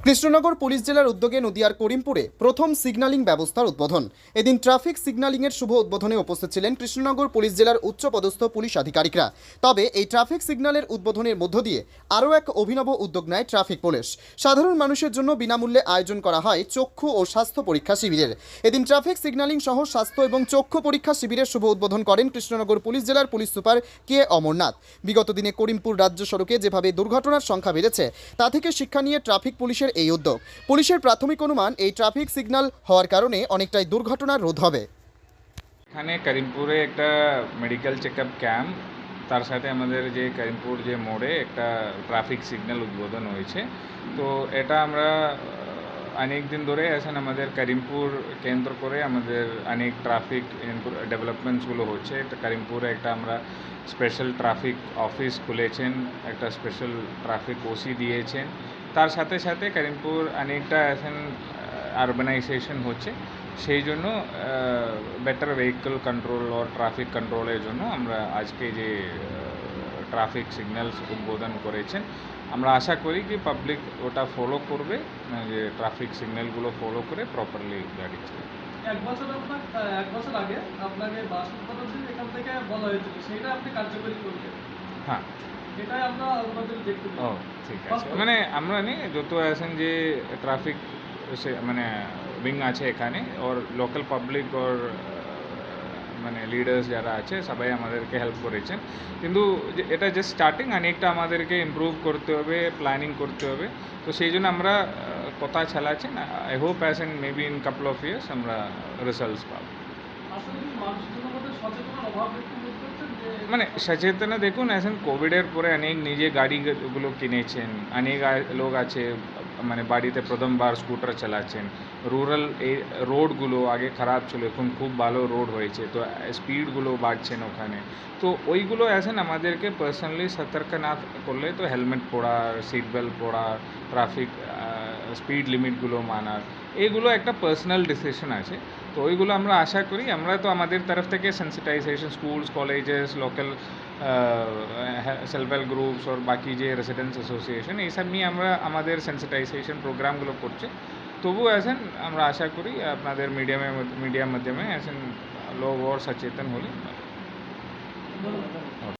Krishnanagar police জেলার উদ্যোগে নদিয়ার করিমপুরে প্রথম সিগন্যালিং ব্যবস্থার উদ্বোধন। এদিন ট্রাফিক সিগন্যালিংয়ের শুভ উদ্বোধনে উপস্থিত ছিলেন কৃষ্ণনগর পুলিশ জেলার উচ্চপদস্থ পুলিশ আধিকারিকরা। তবে এই ট্রাফিক সিগন্যালের উদ্বোধনের মধ্য দিয়ে আরও এক অভিনব উদ্যোগ নেয় ট্রাফিক পুলিশ। সাধারণ মানুষের জন্য বিনামূল্যে আয়োজন করা হয় চক্ষু ও স্বাস্থ্য পরীক্ষা শিবিরের। এদিন ট্রাফিক সিগন্যালিং সহ স্বাস্থ্য এবং চক্ষু পরীক্ষা শিবিরের শুভ উদ্বোধন করেন কৃষ্ণনগর পুলিশ জেলার পুলিশ সুপার কে অমরনাথ। বিগত দিনে করিমপুর রাজ্য সড়কে যেভাবে দুর্ঘটনার সংখ্যা বেড়েছে তা থেকে শিক্ষা নিয়ে ট্রাফিক পুলিশের এই উদ্যোগ। পুলিশের প্রাথমিক অনুমান এই ট্রাফিক সিগন্যাল হওয়ার কারণে অনেকটাই দুর্ঘটনা রোধ হবে। এখানে করিমপুরে একটা মেডিকেল চেকআপ ক্যাম্প, তার সাথে আমাদের যে করিমপুর যে মোড়ে একটা ট্রাফিক সিগন্যাল উদ্বোধন হয়েছে। তো এটা আমরা অনেক দিন ধরে এখন আমাদের করিমপুর কেন্দ্র করে আমাদের অনেক ট্রাফিক ডেভেলপমেন্টসগুলো হচ্ছে। করিমপুরে একটা আমরা স্পেশাল ট্রাফিক অফিস খুলেছেন, একটা স্পেশাল ট্রাফিক ওসি দিয়েছেন। তার সাথে সাথে করিমপুর অনেকটা এখন আরবানাইজেশন হচ্ছে, সেই জন্য বেটার ভেহিকল কন্ট্রোল ও ট্রাফিক কন্ট্রোলের জন্য আমরা আজকে যে ট্রাফিক সিগন্যালস উদ্বোধন করেছেন, আমরা আশা করি কি পাবলিক ওটা ফলো করবে, যে ট্রাফিক সিগন্যালগুলো ফলো করে প্রপারলি গাড়ি চালাবে। এক বছর আগে আপনাকে বাস উৎপাদন এখান থেকে বলা হয়েছিল, সেটা আপনি কার্যকরী করবেন। হ্যাঁ, এটাই আমরা আপনাদের দেখতে ও পাই। ঠিক আছে। মানে আমরা যত আছেন যে ট্রাফিক মানে উইং আছে এখানে, ওর লোকাল পাবলিক ওর মানে লিডার্স যারা আছে সবাই আমাদেরকে হেল্প করেছেন, কিন্তু এটা জাস্ট স্টার্টিং, অনেকটা আমাদেরকে ইমপ্রুভ করতে হবে, প্ল্যানিং করতে হবে। তো সেই জন্য আমরা কথা চালাচ্ছেন। I hope as an maybe in couple of years আমরা রেজাল্টস পাবো। আসলে কি মানুষের মধ্যে সচেতনার অভাব একটু বোধ করছেন যে মানে সচেতনা দেখুন, এখন কোভিডের পরে অনেক নিজে গাড়িগুলো কিনেছেন, অনেক লোক আছে মানে বাড়িতে প্রথমবার স্কুটার চালাচ্ছেন। রুরাল এই রোডগুলো আগে খারাপ ছিল, এখন খুব ভালো রোড হয়েছে, তো স্পিডগুলো বাড়ছেন ওখানে। তো ওইগুলো এখন আমাদেরকে পার্সোনালি সতর্ক না করলে তো হেলমেট পরা, সিট বেল্ট পরা, ট্রাফিক স্পিড লিমিটগুলো মানার, এইগুলো একটা পার্সোনাল ডিসিশন আছে। তো ওইগুলো আমরা আশা করি, আমরা তো আমাদের তরফ থেকে sensitization schools, colleges, local self help groups আর বাকি যে রেসিডেন্টস অ্যাসোসিয়েশন, এইসব নিয়ে আমরা আমাদের সেন্সিটাইজেশন প্রোগ্রামগুলো করছি। তবু এখন আমরা আশা করি আপনাদের মিডিয়ার মাধ্যমে এখন লোক ওর সচেতন হলে। ধন্যবাদ।